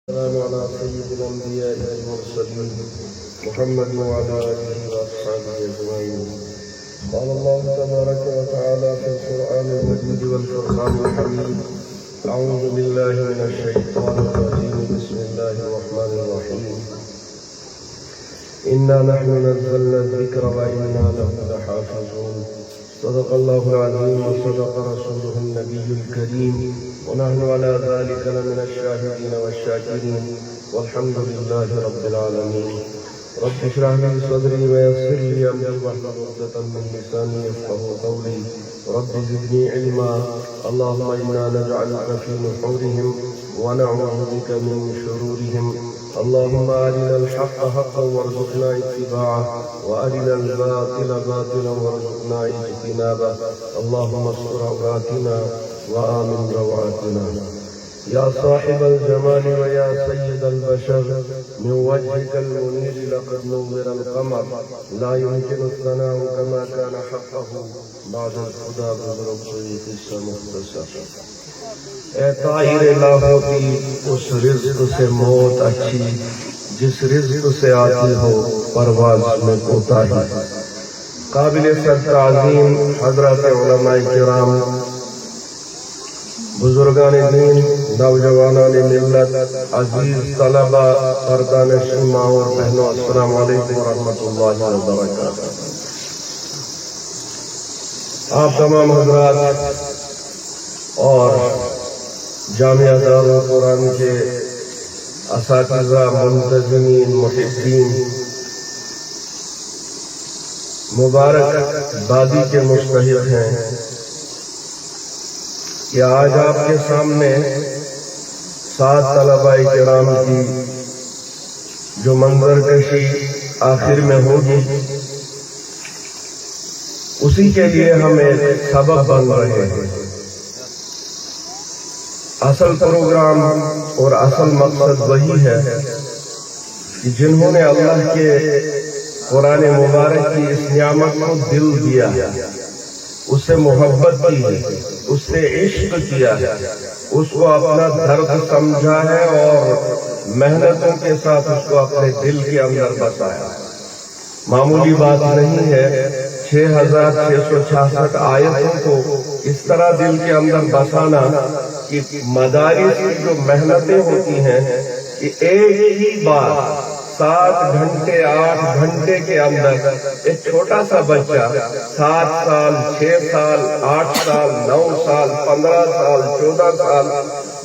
السلام على سيد الأنبياء والمرسلين محمد وعلى آله وأصحابه أجمعين. قال الله تبارك وتعالى في القرآن المجيد والفرقان الحميد: أعوذ بالله من الشيطان الرجيم. بسم الله الرحمن الرحيم. إنا نحن نزلنا الذكر وإنا له لحافظون. صدق الله العظيم وصدق رسوله النبي الكريم، ونحن على ذلك لمن الشاهدين والشاكرين، والحمد لله رب العالمين. رب اشرح لي صدري ويسر لي أمري واحلل عقدة من لساني يفقهوا قولي. رب زدني علما. اللهم إنا نجعلك في نحورهم ونعوذ بك من شرورهم. اللهم أرنا الحق حقا وارزقنا اتباعه، وأرنا الباطل باطلا وارزقنا اجتنابه. اللهم استر عوراتنا وآمن روعاتنا. يا صاحب الجمال ويا سيد البشر، من وجهك المنير لقد نور القمر، لا يمكن الثناء كما كان حقه بعد الخدا بزرگ کوئی قصہ مختصر. اے طاہر لاہوتی، اس رزق سے موت اچھی جس رزق سے آتی ہو پرواز میں کوتاہی. قابل سر تعظیم حضرات علماء کرام، بزرگان دین، نوجوانان ملت، عزیز طلبہ، پردہ نشین ماں اور بہنوں، السلام علیکم ورحمۃ اللہ وبرکاتہ. آپ تمام حضرات اور جامعہ دارالقرآن کے اساتذہ، منتظمین، محبین، مبارک بادی کے مستحق ہیں کہ آج آپ کے سامنے 7 طلباء کرام کی جو منظر کشی آخر میں ہوگی، اسی کے لیے ہم ایک سبق بن رہے ہیں. اصل پروگرام اور اصل مقصد وہی ہے کہ جنہوں نے اللہ کے قرآن مبارک کی اس نعمت کو دل دیا، اس سے محبت کی ہے، اس سے عشق کیا ہے، اس کو اپنا درد سمجھا ہے اور محنتوں کے ساتھ اس کو اپنے دل کے اندر بسایا. معمولی بات نہیں ہے 6666 آیتوں کو اس طرح دل کے اندر بسانا کہ مدارس کی جو محنتیں ہوتی ہیں کہ ایک ہی بار 7 گھنٹے 8 گھنٹے کے اندر ایک چھوٹا سا بچہ 7 سال 6 سال 8 سال 9 سال 15 سال 14 سال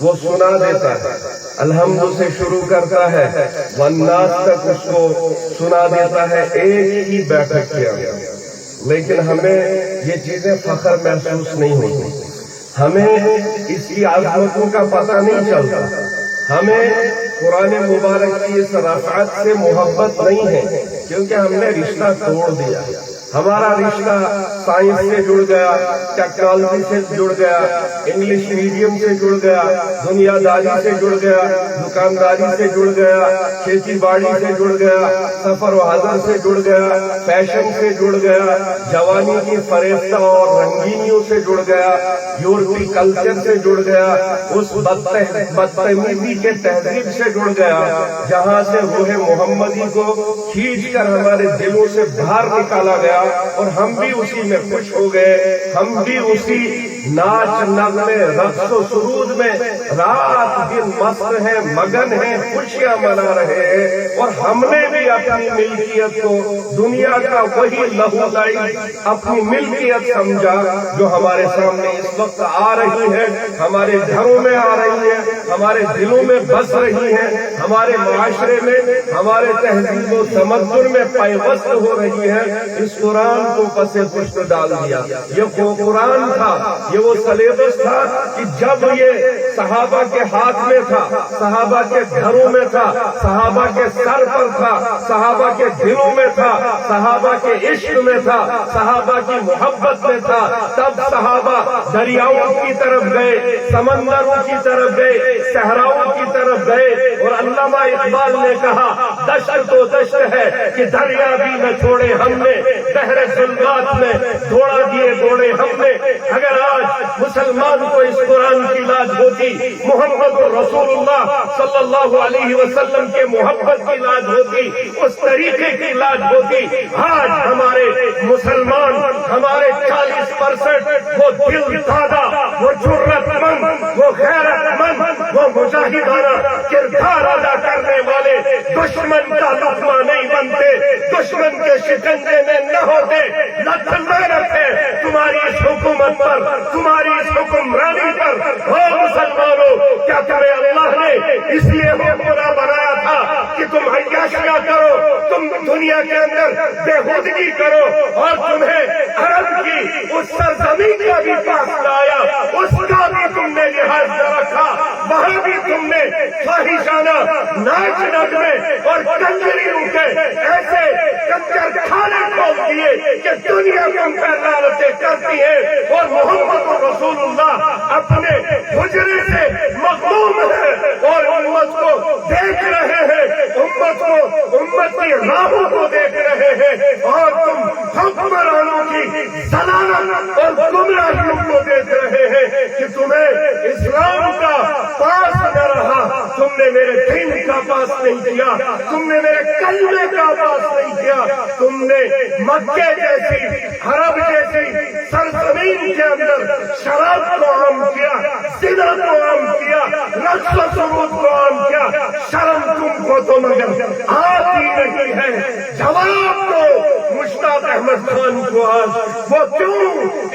وہ سنا دیتا ہے. الحمد سے شروع کرتا ہے، والناس تک اس کو سنا دیتا ہے ایک ہی بیٹھک کے اندر. لیکن ہمیں یہ چیزیں فخر محسوس نہیں ہوتی، ہمیں اس کی عظمتوں کا پتہ نہیں چلتا، ہمیں قرآن مبارک کی اس رفعت سے محبت نہیں ہے، کیونکہ ہم نے رشتہ توڑ دیا. ہمارا رشتہ سائنس سے جڑ گیا، ٹیکنالوجی سے جڑ گیا، انگلش میڈیم سے جڑ گیا، دنیا داری سے جڑ گیا، دکانداری سے جڑ گیا، کھیتی باڑی سے جڑ گیا، سفر و حضر سے جڑ گیا، فیشن سے جڑ گیا، جوانی کی فریفتہ اور رنگینیوں سے جڑ گیا، یورپی کلچر سے جڑ گیا، اس بدتمیزی کے تہذیب سے جڑ گیا جہاں سے روح محمدی کو کھینچ کر ہمارے دلوں سے باہر نکالا گیا، اور ہم بھی اسی میں خوش ہو گئے. ہم بھی اسی ناچ نغمے رقص و سرود میں رات دن مست ہیں، مگن ہیں، خوشیاں منا رہے ہیں. اور ہم نے بھی اپنی ملکیت کو دنیا کا وہی لہو لائی اپنی ملکیت سمجھا جو ہمارے سامنے اس وقت آ رہی ہے، ہمارے گھروں میں آ رہی ہے، ہمارے دلوں میں بس رہی ہے، ہمارے معاشرے میں، ہمارے تہذیب و تمدن میں پیوست ہو رہی ہے. اس قرآن کو پس پشت ڈال دیا. یہ وہ قرآن تھا، یہ وہ سلیبس تھا کہ جب یہ صحابہ کے ہاتھ میں تھا، صحابہ کے گھروں میں تھا، صحابہ کے سر پر تھا، صحابہ کے دلوں میں تھا، صحابہ کے عشق میں تھا، صحابہ کی محبت میں تھا، تب صحابہ دریاؤں کی طرف گئے، سمندروں کی طرف گئے، صحراؤں کی طرف گئے. اور علامہ اقبال نے کہا دشت تو دشت ہے کہ دریا بھی نہ چھوڑے ہم نے، بحر ظلمات میں دوڑا دیے دوڑے ہم نے. اگر آج مسلمان کو اس قرآن کی لاج ہوتی، محمد رسول اللہ صلی اللہ علیہ وسلم کے محبت کی لاج ہوتی، اس طریقے کی لاج ہوتی۔ آج ہمارے مسلمان، ہمارے 40% وہ دل دادا، وہ جرت مند، وہ غیرت مند، وہ مجاہدانہ کردار ادا کرنے والے دشمن کا لقمہ نہیں بنتے، دشمن کے شکنجے میں نہ ہوتے۔ لعنت ہے تمہاری اس حکومت پر، تمہاری اس حکمرانی پر۔ اور مسلمانوں، کیا تمہیں اللہ نے اس لیے حکمراں بنایا تھا کہ تم عیاشیاں کرو، تم دنیا کے اندر بےہودگی کرو، اور تمہیں عرب کی اس سرزمین کا بھی پاس لایا، اس کا بھی تم نے لحاظ نہ رکھا، وہاں بھی تم نے فاحشانہ ناچ نغمے اور کنجریوں کے ایسے کنجر خانے کھول دیے کہ دنیا تم پر لعنتیں کرتی ہے، اور محمد رسول اللہ اپنے حجرے سے مغموم ہے اور امت کو دیکھ رہے ہیں، امت کی راہوں کو دیکھ رہے ہیں، اور تم حکمرانوں کی ضلالت اور گمراہیوں کو دیکھ رہے ہیں کہ تمہیں اسلام کا پاس نہ رہا، تم نے میرے دین کا پاس نہیں کیا، تم نے میرے کلمے کا پاس نہیں کیا، تم نے مکے جیسی، عرب جیسی سرزمین کے اندر شراب کو عام کیا، زنا کو عام کیا، رقص و سرود کو عام کیا۔ شرم تم کو تو مگر آتی نہیں ہے۔ جواب دو مشتاق احمد خان کو آج، وہ کیوں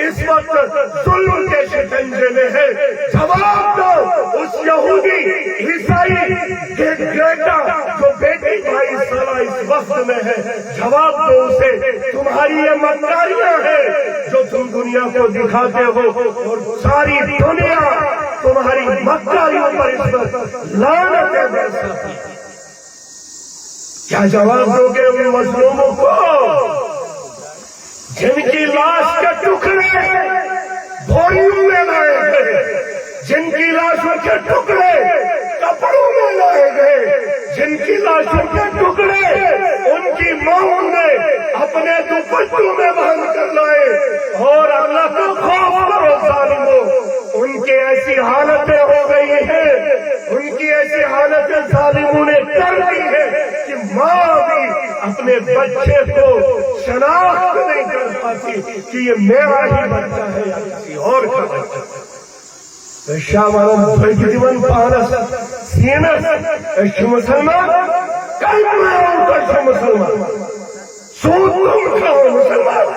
اس وقت ظلم کے شکنجے میں ہے؟ جواب دو اس یہودی عیسائی کے بیٹا جو بیٹی 22 سالہ اس وقت میں ہے، جواب دو اسے۔ تمہاری یہ مکاریاں ہیں جو تم دنیا کو دکھاتے ہو، اور ساری دنیا تمہاری مکاریوں پر اس وقت لعنتیں برساتی۔ کیا جواب دو گے ان مظلوموں کو جن کی لاش کے ٹکڑے بوریوں میں لائے گئے، جن کی لاشوں کے ٹکڑے کپڑوں میں لائے گئے، جن کی لاشوں کے ٹکڑے ان کی ماں نے اپنے دوپٹوں میں باندھ کر لائے؟ اور اللہ کا خوف کرو ظالموں، ان کی ایسی حالتیں ہو گئی ہیں، ان کی ایسی حالتیں ظالموں نے کر دی ہے کہ ماں بھی اپنے بچے کو شناخت نہیں کر پاتی کہ یہ میرا ہی بچہ ہے یا کسی اور کا بچہ ہے۔ شاہوان بھجدیون پانس سینس مسلمان، کلمہ اوپر مسلمان، سود تم کرو مسلمان،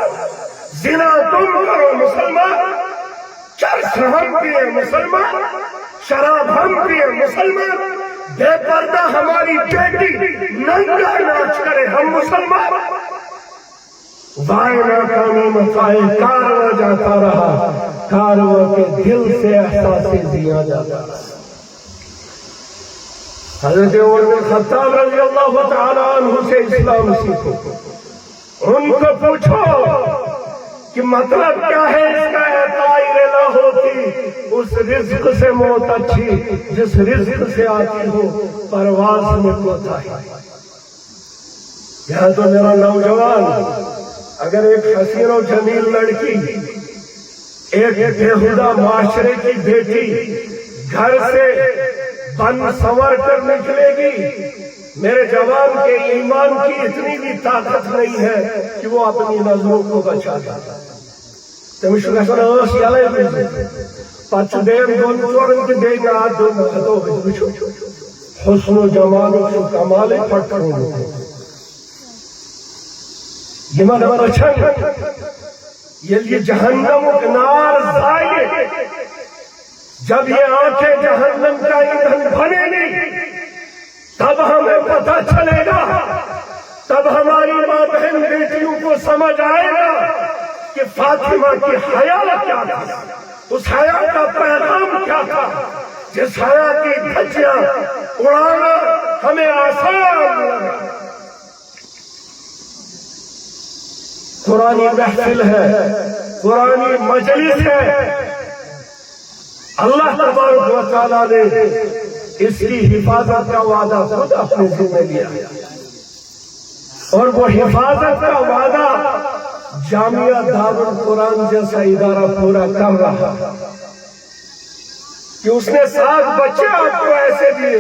زنا تم کرو مسلمان، چرس ہم پیے مسلمان، شراب ہم پیے مسلمان، بے پردہ ہماری بیٹی ننگا ناچ کرے ہم مسلمان۔ وائے ناکامی مچائے کارواں جاتا رہا، کارواں کے دل سے احساس دیا جاتا رہا۔ حضرت عمر بن خطاب رضی اللہ تعالی عنہ سے اسلام سیکھو، ان کو پوچھو کہ مطلب کیا ہے اس کا، طائر نہ ہوتی اس رزق سے موت اچھی جس رزق سے آتی ہو پرواز میں کوتاہی۔ یہاں تو میرا نوجوان اگر ایک حسین و جمیل لڑکی، ایک بےہودہ معاشرے کی بیٹی گھر سے بن سنور کر نکلے گی، میرے جوان کے ایمان کی اتنی بھی طاقت نہیں ہے کہ وہ اپنی نظروں کو بچا دے۔ تمہیں گژھن ٲس یلے پتہٕ چھُ بیٚیَن دۄن ژورَن تہِ بیٚیہِ ناد دیُن ہتو وٕچھو حسن و جمالُک چھُ کمالٕے پھٹرومُت۔ یمن أچھن ییٚلہِ یہ جہنمُک نار زالہِ، جب یہ آنکھیں جہنم کا ایندھن بنے گی، تب ہمیں پتہ چلے گا، تب ہماری ماں بہن بیٹیوں کو سمجھ آئے گا کہ فاطمہ کی حیا کیا تھا، اس حیا کا پیغام کیا تھا، جس حیا کی دھجیاں اڑانا ہمیں آسان لگا۔ قرآنی محفل ہے، قرآنی مجلس ہے، اللہ تبارک و تعالیٰ نے اس کی حفاظت کا وعدہ خود اپنے ذمہ لیا، اور وہ حفاظت کا وعدہ جامعہ دارالقرآن جیسا ادارہ پورا کر رہا کہ اس نے 7 بچے آپ کو ایسے دیے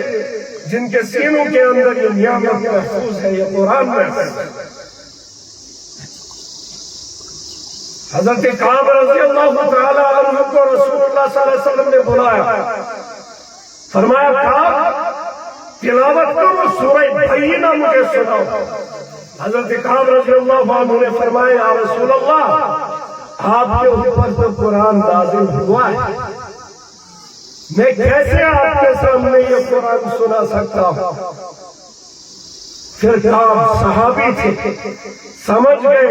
جن کے سینوں کے اندر یہ نعمت محفوظ ہے، یہ قرآن محفوظ ہے۔ حضرت کعب رضی اللہ تعالی عنہ کو رسول اللہ صلی اللہ علیہ وسلم نے بلایا، فرمایا کعب تلاوت کرو سورہ بینہ مجھے سناؤ۔ حضرت کعب رضی اللہ عنہ نے فرمایا یا رسول اللہ آپ کے اوپر تو قرآن نازل ہوا ہے، میں کیسے آپ کے سامنے یہ قرآن سنا سکتا ہوں؟ پھر کعب صحابی تھے، سمجھ گئے،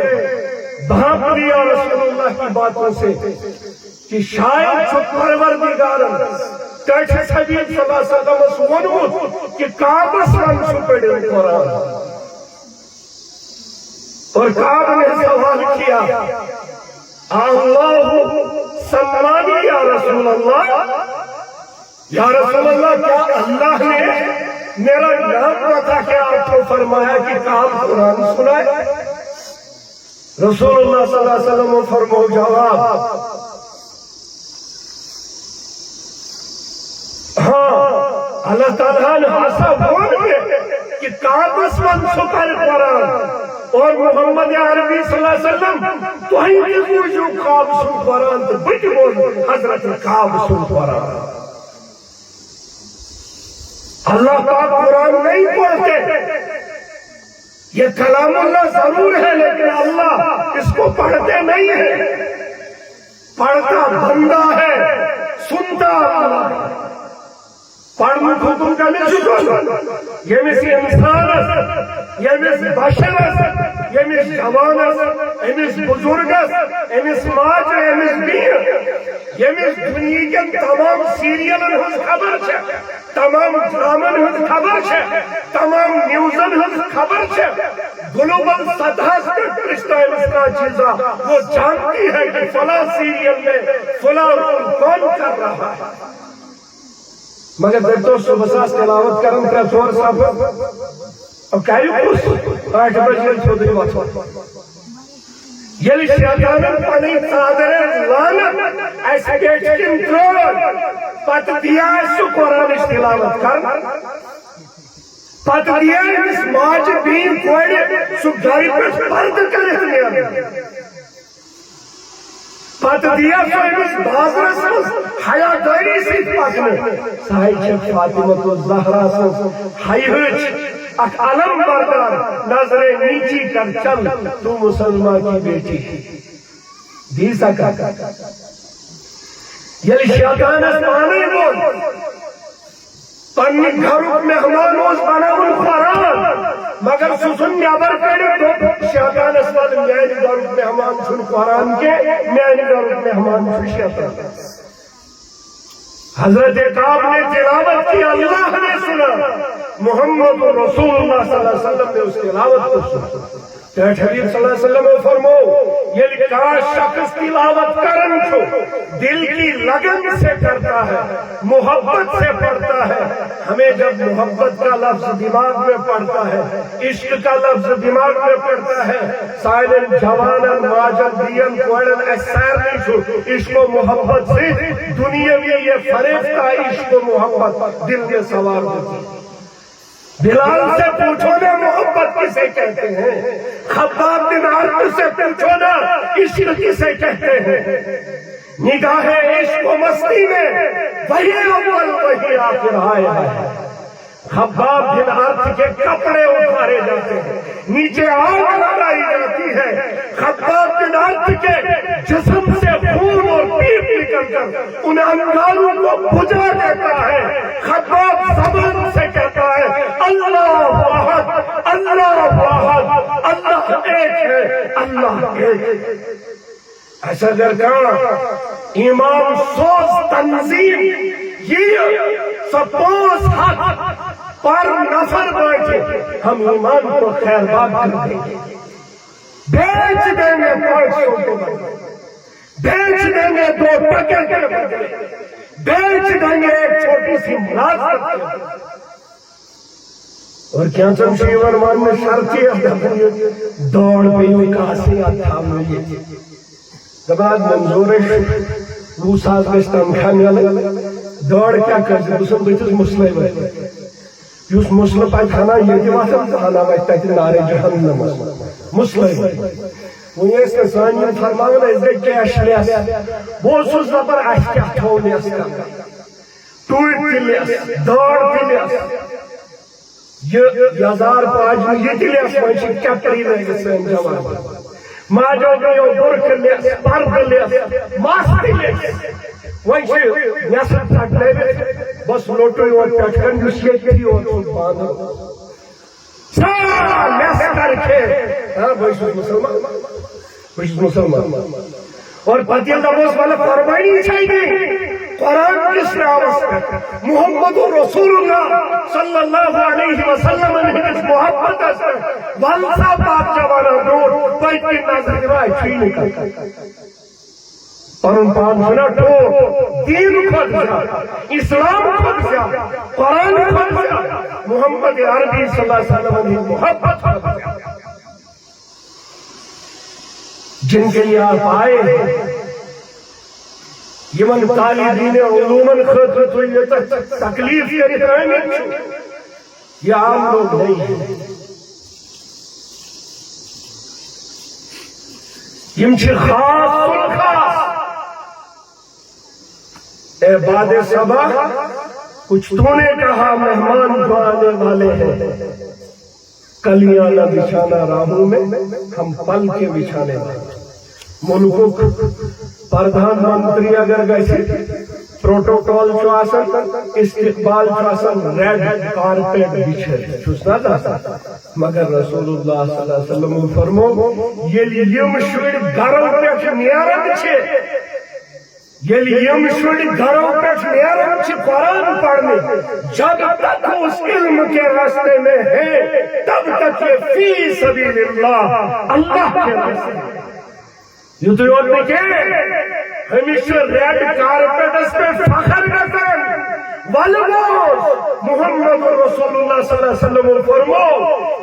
بھانپ لیا رسول اللہ کی باتوں سے کہ شاید چھو پروردگارن تیچھے حبیب صلی اللہ علیہ وسلم اس ونمت کہ کعب اسلام سپیڑے قرآن۔ اور کعب نے سوال کیا اللہ سمانی یا رسول اللہ، یا رسول اللہ کیا اللہ نے میرا نام رکھا کہ آپ کو فرمایا کہ کعب قرآن سنائے؟ رسول اللہ صلی اللہ علیہ وسلم فرماؤ جواب ہاں، اللہ تعالیٰ نے حسا بول گئے کہ کعب اسلام سپر قرآن اور محمد عربی صلی اللہ علیہ وسلم تو ہی دیکھو جو کعب سن قرآن تو بچ بول حضرت کعب سن قرآن۔ اللہ پاک قرآن نہیں پڑھتے، یہ کلام اللہ ضرور ہے لیکن اللہ اس کو پڑھتے نہیں ہے، پڑھتا بندہ ہے، سنتا اللہ ہے۔ پڑھنا حکم کا نہیں، یہ مس انسان یہ مس بشر یہ مس جوان یہ مس بزرگ یہ مس ماج یہ مس بیر یہ مس دنیا کے تمام سیریلن ہز خبر ہے، تمام ڈرامن ہز خبر ہے، تمام نیوزن ہز خبر ہے، گلوبل سطح پر رشتہ کا چیزا وہ جانتی ہے کہ فلاں سیریل میں فلاں رول کون کر رہا ہے۔ مگر دیکھو صبح ساس تلاوت کرن کا زور صاحب اب کہیو کچھ 8 بجے چھوڑی وقت یلی شیطانن پنی صادر لانت ایسے گیٹ کنٹرول پت دیا سو قرآن تلاوت کر پت دیا اس ماج بین کوئے سو گھری پر پرد کرت لیا پت دیا سو اس بازر سنس حیا دائری سیت پاکنے سائی چک فاطمہ تو زہرہ سنس حی ہوچ اک علم بردار نظر نیچی کر چل تو مسلمان کی بیٹی دی سکا یلی شیطان اسمانی بول پنی گھروں مہمان اوز بناون قرآن مگر سسن نیابر پیڑے تو شیطان اسمانی میانی گھروں مہمان سن قرآن کے میانی گھروں مہمان سن شیطان۔ حضرت کعب نے تلاوت کی، اللہ نے سنا، محمد رسول اللہ صلی اللہ علیہ وسلم نے اس تلاوت کو سنا۔ حبیب صلی اللہ علیہ وسلم فرمو یہ لکھا شخص تلاوت کرن کو دل کی لگن سے کرتا ہے، محبت سے پڑھتا ہے۔ ہمیں جب محبت کا لفظ دماغ میں پڑتا ہے، عشق کا لفظ دماغ میں پڑتا ہے، سائلن جوانن ماجن دین کوئرن ایسار نہیں چھو عشق و محبت سے دنیاوی یہ فریفتہ عشق و محبت دل کے سوار ہوتی۔ بلال سے پوچھو نا محبت کسے کہتے ہیں، خباب بن عرب سے پوچھو نا عشق کسے کہتے ہیں۔ نگاہ عشق و مستی میں وہی اول وہی آخر آیا ہے۔ خباب بن عرب کے کپڑے اتارے جاتے ہیں، نیچے آگ لگائی جاتی ہے، خباب بن عرب کے جسم سے خون اور پیپ نکل کر ان انگاروں کو بجھا دیتا ہے۔ خباب زبان سے کہتا ہے اللہ واحد اللہ واحد، اللہ ایک ہے، اللہ ایک ہے۔ ایسا جرگاں امام سوز تنظیم یہ سپوز حق پر نفر بیٹھے ہم ایمان کو خیر بات کر دیں گے، بیچ دیں گے 500 کے بدلے، بیچ دیں گے 2 ٹکے کے بدلے، بیچ دیں گے ایک چھوٹی سی ملازمت کے بدلے۔ اور کیا چمشیور مان میں شرطی دوڑ پہ کاسی آتا مجھے دباد منظورش وہ ساز کے استمخانی والا دوڑ کیا کرتے بسن بیتس مسلم ہے یوس مسلم پائی کھانا یہ دی واسم کھانا ویتا ہے نارے جہنم مسلم ہے وہ یہ اس کے سانیم فرماؤں اس کے کیش لیس بہت سوز زبر احکیہ تھو لیس کا ٹوٹ لیس دوڑ لیس یہ یازار پاج میں یہ لیس وانچی کپری رہے سین جوان ماجو گئیو برک لیس پرد لیس ماستی لیس وانچی نیسر تک لیس بس لوٹو یو پیٹکن جس یہ تھی اور باندھو سارا لیس کر کے ہاں بھائی مسلمان اور پتیل دموز والا فرمائی نہیں چاہیے قرآن کس نے آواز کرتا محمد رسول اللہ صلی اللہ علیہ وسلم نے اس محبت سے والسا پاک جوانا دور پیٹ کی نظر گرائے چھینے کا پرن پان سنا تو دین خود جا اسلام خود جا قرآن خود جا محمد عربی صلی اللہ علیہ وسلم نے محبت خود جا جن کے لیے آپ آئے ہیں یمن طالبین علومن خطر تو یہ تکلیف کرت رہے یہ عام لوگ نہیں ہیں یم چھ خاص الخاص اے باد صبا کچھ تو نے کہا مہمان جو آنے والے ہیں کلیاں نہ بچھانا راہوں میں ہم پل کے بچھانے والے ملکوں پردھان منتری اگر گئے پروٹوکول جو آسن استقبال جو آسن ریڈ کارپیٹ بچھے چھوسنا تھا مگر رسول اللہ صلی اللہ علیہ وسلم فرمو یہ مشوڑ گھروں پہ نیارت چھے یہ مشوڑ گھروں پہ نیارت چھے قرآن پڑھنے جب تک اس علم کے راستے میں ہے تب تک یہ فی سبیل اللہ کے راستے میں یہ تو یاد دیکھیں ہمیشہ ریڈ کارپیٹس پہ فخر کرتے والموز محمد رسول اللہ صلی اللہ علیہ وسلم فرمو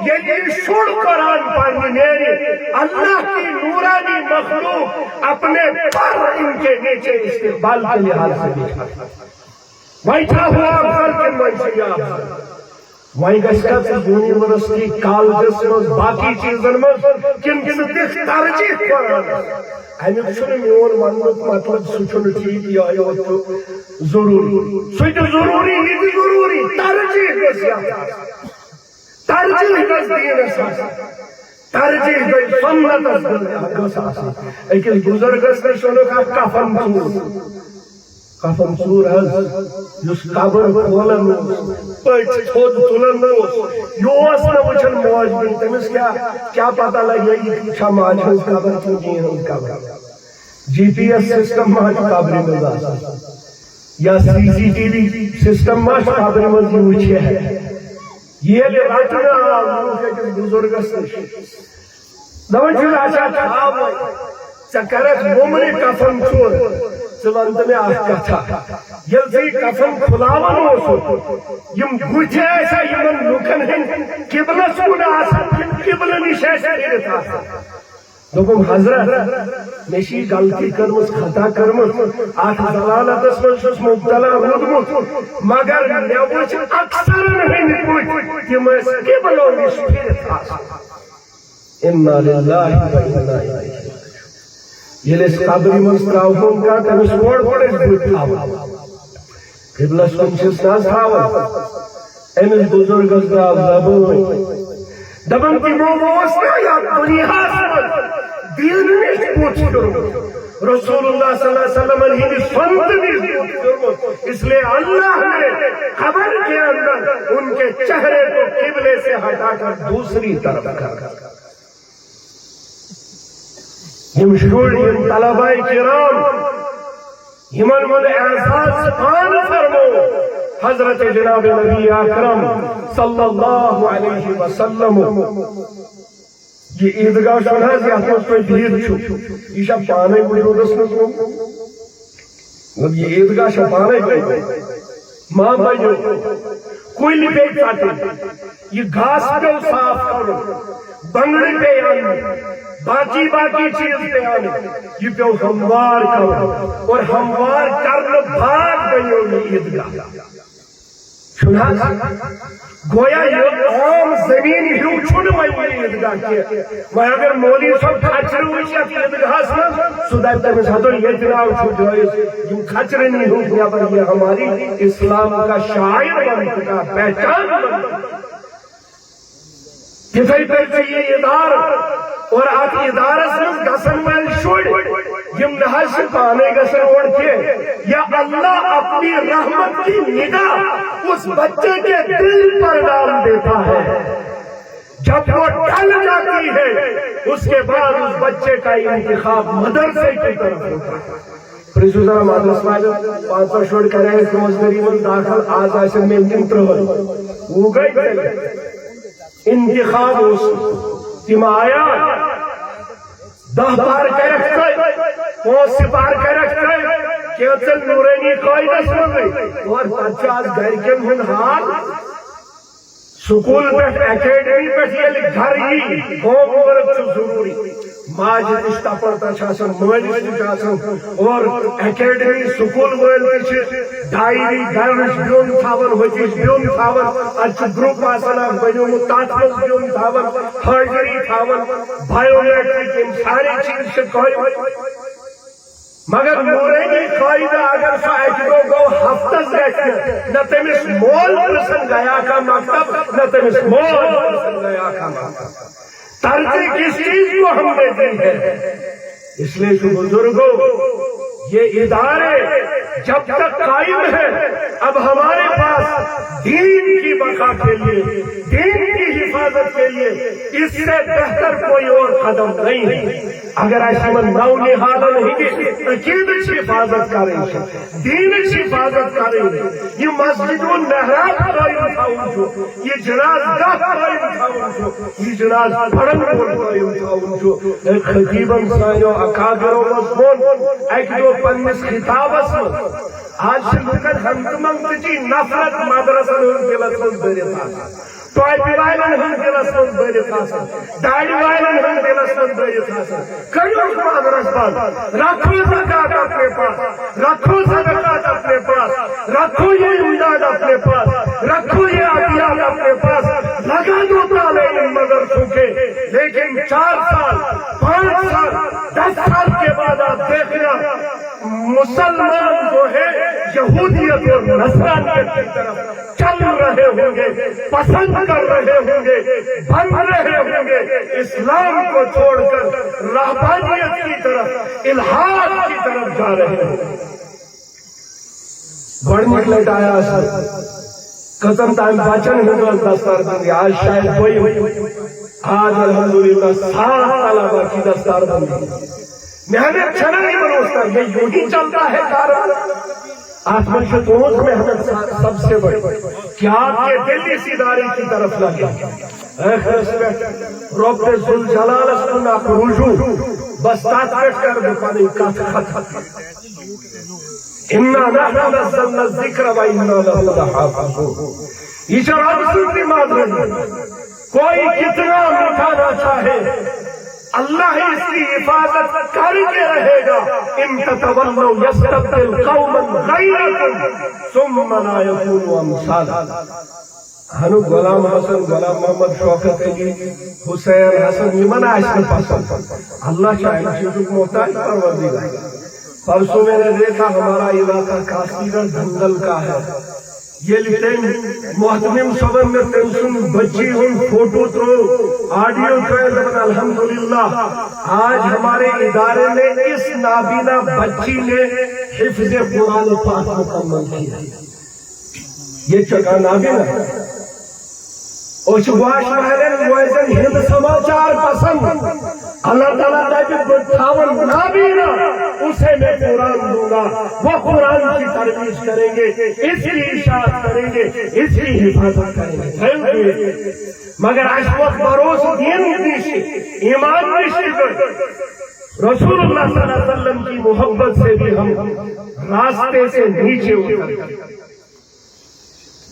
یہ شوڑ قرآن پڑھنے میری اللہ کی نورانی مخلوق اپنے پر ان کے نیچے استقبال کے لحاظ سے بیٹھا بیٹھا ہوا افضل کے منشیات وہیں گشتہ سے یونیورسٹی کالجس میں باقی چیزن میں کن دیکھ ترجیح قرآن ہمیں چھنے میون منت مطلب سچن ٹھیک یا تو ضروری سچ ضروری یہ ضروری ترجیح گسیا ترجیح گس دین اساس ترجیح گس سنت اساس ایک بزرگس نے شنو کا کفن کفن سور جس قبر کھولن پٹ تھود تلن یوس نہ وچھن موج بن تمس کیا پتہ لگے یہ چھا ماج قبر تو نہیں قبر جی پی ایس سسٹم ماج قبر میں یا سی ٹی وی سسٹم ماج قبر میں وچھے ہے یہ لے راتنا لوگ کے بزرگس دون چھ آشا تھا چکرت مومنی کفن چور سوانت میں آخ کتھا یلزی کفن کھلاون ہوسو یم گوچے ایسا یمن لوکن ہیں قبلہ سکون آسا قبلہ نشے سے دیرت آسا دوکم حضرت میشی غلطی کرمس خطا کرمس آٹھ ضلالت اسمشس مبتلا مدمت مگر نیوچ اکثر نہیں کوئی یم اس قبلہ نشے دیرت آسا انا للہ و انا الیہ یہ لئے اس قبری منستراؤ ہوں کا تمہیں سوڑ پڑے اس تھاوا قبلہ سنچس ناز تھاوا ایمز بزرگ از داو زبون دبن کی موسنا یا دنیا سمت دین نیش پوچھ کرو رسول اللہ صلی اللہ علیہ وسلم ہی نے سنت نیش پوچھ کرو اس لئے اللہ نے قبر کے اندر ان کے چہرے کو قبلے سے ہٹا کر دوسری طرف کر یم شوڑ یم طلباء کرام یمن من احساس خان فرمو حضرت جناب نبی اکرم صلی اللہ علیہ وسلم یہ عیدگاہ شنہ زیادت کوئی بھیر چھو یہ شب پانے کوئی رو رسم کو یہ عیدگاہ شب پانے کوئی ماں بھائیو کوئی لپیٹ پاتے یہ گھاس پہ صاف کرو، بنگڑی پہ آنے، باقی چیز پہ آنے، یہ پہ ہموار کرو، اور ہموار کرنے بعد بنیو یہ عیدگاہ. چھنا گویا یہ عام زمین ہیو چھن وی عیدگاہ کی. وہ اگر مولوی صاحب کھچر وچ عیدگاہ من سدا تمس ہتو یہ جناب چھو جائز یم کھچر نہیں ہو نیبر، یہ ہماری اسلام کا شاعر بن چکا، پہچان بن چکا. کتھائی پہ یہ ادار اور ات ادارس من گسن ول شر یم نہ پانے گسن اور کے یا اللہ اپنی رحمت کی نگاہ اس بچے کے دل پر ڈال دیتا ہے. جب وہ ڈل جاتی ہے اس کے بعد اس بچے کا انتخاب مدرسے کی طرف ہوتا ہے. پرسوزر مدرس ماج 500 شوڑ کرے روزگاری میں داخل آج آشن میں انترول وہ گئی انتخاب اس تم آیا 10 بار کرکتے 5 بار کرکتے کیچل نورینی قائدہ سن گئی اور 50 گھر کے من ہاتھ سکول پہ اکیڈمی پہ یہ گھر ہی ہوم ورک ضروری ماجد اشتا پڑتا چھاسن مولوی چھاسن اور اکیڈمی سکول ول ڈائری گھرش بیون تھاون ہوتیش بیون تھاون اچھ گروپ آسنا بنیو تاتمس بیون تھاون حاضری تھاون بائیومیٹرک ان ساری چیز سے کوئی مگر نورینی قائدہ اگر سو اجرو گو ہفتہ گھر نہ تمس مول پرسن گیا کا مکتب نہ تمس مول پرسن گیا کا مکتب. ترجیح کس چیز کو ہم نے دی ہے؟ اس لیے کہ بزرگوں یہ ادارے جب تک قائم ہے اب ہمارے پاس دین کی بقا کے لیے، دین کی حفاظت کے لیے اس سے بہتر کوئی اور قدم نہیں ہے. اگر ایسی من نو نہاد نہیں کہ عقید کی حفاظت کریں، دین کی حفاظت کریں، یہ مسجد و محراب قائم تھا جو، یہ جناز گاہ قائم تھا جو، یہ جناز پڑھن قائم تھا جو. ایک خطیبن سائنو اکادروں مضمون ایک جو پنس خطابس میں آج سے لکن ہنگمنگ تجی نفرت مدرسہ ہن دلت من بری تھا، ٹوائپی وائلن ہن دلت من بری تھا، ڈائری وائلن ہن دلت من بری تھا. کریو مدرس بند، رکھو زکاة اپنے پاس، رکھو صدقات اپنے پاس، رکھو یہ امداد اپنے پاس، رکھو یہ عطیات اپنے پاس، لگا دو تالے ان مدرسوں کے. لیکن 4 سال 5 سال 10 سال کے بعد آپ دیکھنا مسلمان جو ہے یہودیت اور نصرانیت کی طرف چل رہے ہوں گے، پسند کر رہے ہوں گے، بن رہے ہوں گے، اسلام کو چھوڑ کر رہبانیت کی طرف، الہاد کی طرف جا رہے ہوں گے. بڑھ نکلٹ آیا قسم تائم بچن ہوں دستار بندی آج شاید کوئی آج الحمدللہ 7 طلبہ کی دستار بندی محنت چھنا نہیں بنوستا. یہ یوں ہی چلتا ہے کارا. آسمان شتوز محنت سب سے بڑی کیا آپ کے دل اس ادارے کی طرف لگے. اے خرسپیٹ رب ذوالجلال اسنا رجوع بس تاکت کر بپانی کات خط اِنَّا نَحْنُ نَزَّلْنَا الذِّكْرَ وَإِنَّا لَهُ لَحَافِظُونَ. یہ شراب سنتی مادر کوئی کتنا مٹھانا چاہے اللہ اس کی حفاظت کر کے رہے گا. ان تتولوا یستبدل قوما غیرکم ثم لا یکونوا امثالکم. ہنو غلام حسن، غلام محمد شوکت علی، حسین حسن یمن آئسن پسند اللہ چاہے چیزوں محتاج پروردگار. پرسوں میں نے دیکھا ہمارا علاقہ کاسیگر دھندل کا ہے. یہ لٹن محتمم صبر میں تنسن بچی ہوں فوٹو تو آڈیو ٹریل. الحمدللہ آج ہمارے ادارے میں اس نابینا بچی نے حفظ قرآن پاک مکمل کیا. یہ چکا نابینا اس واش محلن مویزن ہند سماچار پسند اللہ تعالیٰ نے بٹھاون نابینا اسے میں قرآن دوں گا. وہ قرآن کی ترویج کریں گے، اس کی اشاعت کریں گے، اس کی حفاظت کریں گے. مگر اس وقت بروس دین نیشی ایمان نیشی کر رسول اللہ صلی اللہ علیہ وسلم کی محبت سے بھی ہم راستے سے نیچے اتر.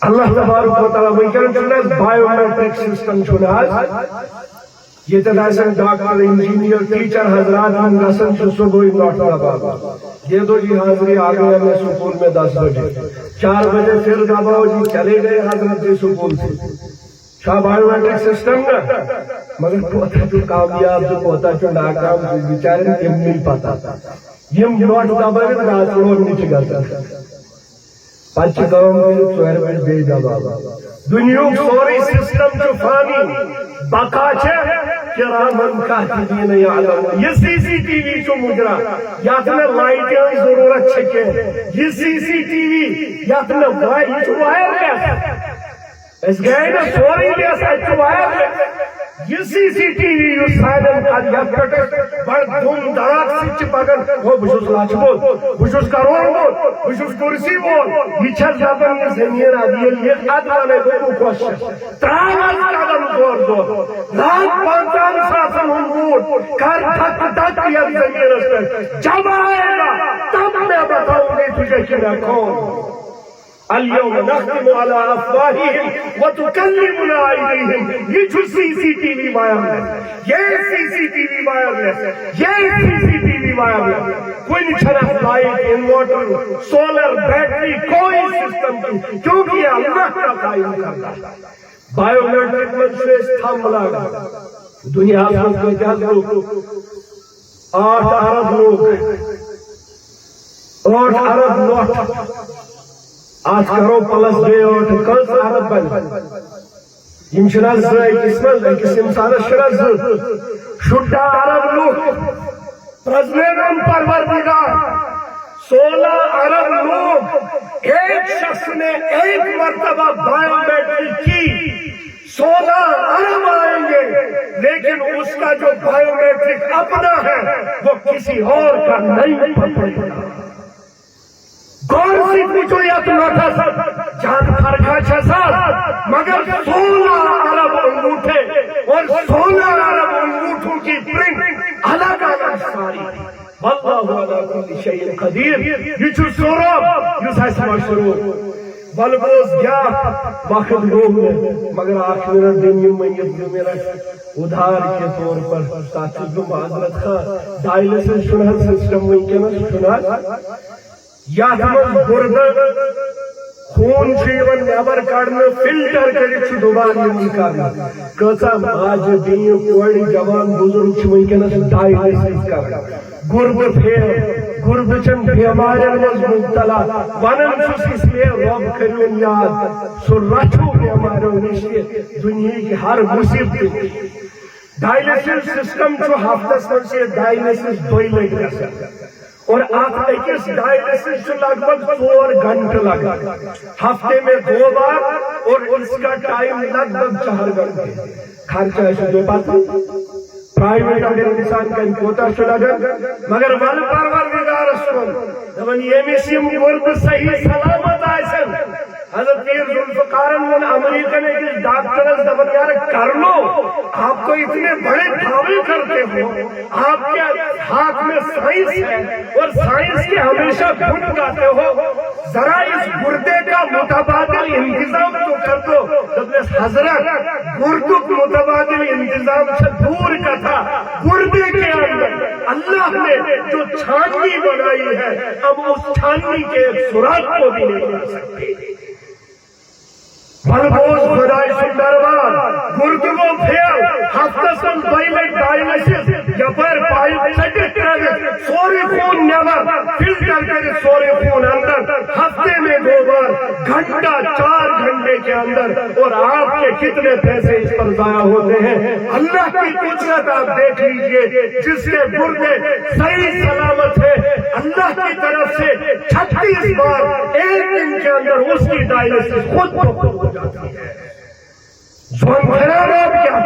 اللہ تبارک و تعالیٰ ونکن بایومیٹرک سسٹم یہ ڈاکٹر انجینئر ٹیچر حضرات ہم گسن صبح نوٹ لگا یہ تو جی حاضری آ گیا میں سکول میں 10 بجے 4 بجے پھر دباؤ جی چلے گئے حضرت جی سکول سے شاہ بایومیٹرک سسٹم کا مگر پوتا جو کامیاب جو پوتا جو ناکام بیچارے یم نہیں پتا یم نوٹ دباؤ راتڑوں نیچے گا پچ گاؤں میں 4 بجے بے دباؤ دنیا سوری سسٹم جو فانی بقا چھے کرامن کاتبین یعلمون یہ سی سی ٹی وی چو مجرا یات میں لائٹیں ضرورت چھکے یہ سی سی ٹی وی یات میں وائرلیس اس گئے نا سوری لیس ایچو وائرلیس یہ سی سی ٹی وی یو سائلن کھال یاد کٹے بڑھ دھوم دھڑاک سچ پاگن وہ بشوس لاچ بول بشوس کرون بول بشوس کرسی بول یہ چھل زبان یہ زمین آدھی یہ ادوانے کو کوشش تراغل قدم دور دور لاکھ 50 ساسن ہم بوٹ کر تھک تک یا زمین اس پر جب آئے گا تب میں بتاؤں گی تجھے کہ میں کون اليوم نختم على افواههم وتكلمنا ايديهم یہ جو سی سی ٹی وی وائرلیس یہ سی سی ٹی وی وائرلیس یہ سی سی ٹی وی وائرلیس کوئی نہیں چھنا لائٹ انورٹر سولر بیٹری کوئی سسٹم کی کیونکہ اللہ کا قائم کرتا ہے بایومیٹرک مجلس تھم لگا دنیا میں کوئی کیا لوگ 8 ارب لوگ 8 ارب نوٹ آج کرو پلس بے اور کس عرب بن یم چھنا زائی قسمت اکس انسان چھنا شڈا عرب لوگ پرزنیرم پروردگار 16 ارب لوگ ایک شخص نے ایک مرتبہ بایومیٹرک کی 16 ارب آئیں گے لیکن اس کا جو بایومیٹرک اپنا ہے وہ کسی اور کا نہیں پکڑے گا گور سی پوچھو یا تمہارا ساتھ جان فرقہ چھسا مگر 16 ارب انگوٹھے اور 16 ارب انگوٹھوں کی پرنٹ الگ الگ ساری واللہ علی کل شیء قدیر یہ چھو سورب یہ سائس مشروع والبوز گیا وقت لوگ مگر آخر دن یہ میت جو میرا ادھار کے طور پر ساتھ جو معذرت خواہ ڈائلسس شنہر سسٹم وینکن شنہر یا ہم گردن خون شیون نیبر کارنا فلٹر کرے دوبارہ نکالنا کسا ماج دین کوڑی جوان بزرگ چھوئنکن ڈائلسس کرنا گرب پھیر گرب چن بیمارن مز مبتلا ونن سس اس لیے رب کرن یاد سو رچو بیماروں نشتے دنیا کی ہر مصیبت ڈائلسس سسٹم جو ہفتس من سے ڈائلسس 2 لگ رہا اور آپ ایکس ڈائلسس سے لگ بھگ 4 گھنٹے لگا ہفتے میں 2 بار اور اس کا ٹائم لگ بھگ 4 گھنٹے خرچہ ہے جو بات پرائیویٹ اگر انسان کا کوتا چلا گا مگر ول پروردگار سن دبن یہ مسیم ورد صحیح سلامت آئسن حضرت پیر ذوالفقارن من امریکہ نے کس ڈاکٹر دبن یار کر لو آپ تو اتنے بڑے دعوے کرتے ہو آپ کے ہاتھ میں سائنس ہے اور سائنس کے ہمیشہ گن گاتے ہو ذرا اس گردے کا متبادل انتظام تو کر دو دبن حضرت گردو متبادل انتظام سے دور کا تھا گردے کے اندر اللہ نے جو چھاننی بنائی ہے اب اس چھاننی کے ایک سراغ کو بھی نہیں کر سکتے بلبوز خدای سندربان گردگو پھیل ہفتسن بائلٹ ڈائلسس یا پر پائپ سٹک کرے سوری خون نیبر فلٹر کرے سوری خون اندر ہفتے میں 2 بار گھنٹہ 4 گھنٹے کے اندر اور آپ کے کتنے پیسے اس پر ضائع ہوتے ہیں اللہ کی قدرت آپ دیکھ لیجئے جس کے گردے صحیح سلامت ہے اللہ کی طرف سے 36 بار ایک دن کے اندر اس کی ڈائلسس خود ہو جاتی ہے زبان خراب کیا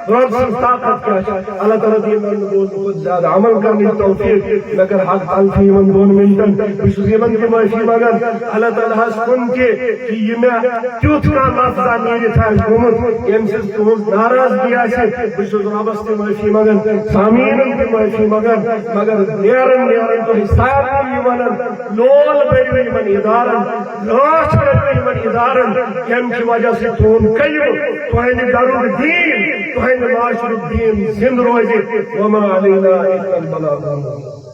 رب سے طاقت کیا اللہ تعالیٰ دی من دون خود زیادہ عمل کرنے توفیق مگر حق الفی من دون منتن بسوزی من کی معافی مگر اللہ تعالیٰ سن کے کہ یہ میں کیوت کا لفظہ نہیں تھا حکومت یم سے تمہیں ناراض دیا سے بسوز رابس کی معافی مگر سامین کی معافی مگر نیرن تو حساب کی ونن لول تُہۍ یِمن اِدارن رٲچھ کٔرِو تُہۍ یِمن اِدارن ییٚمہِ کہِ وجہ سۭتۍ تُہُنٛد قلب تُہنٛدِ گرُک دیٖن تُہنٛدِ معاشرُک دیٖن زِنٛدٕ روزِ وما علینا الا البلاغ المبین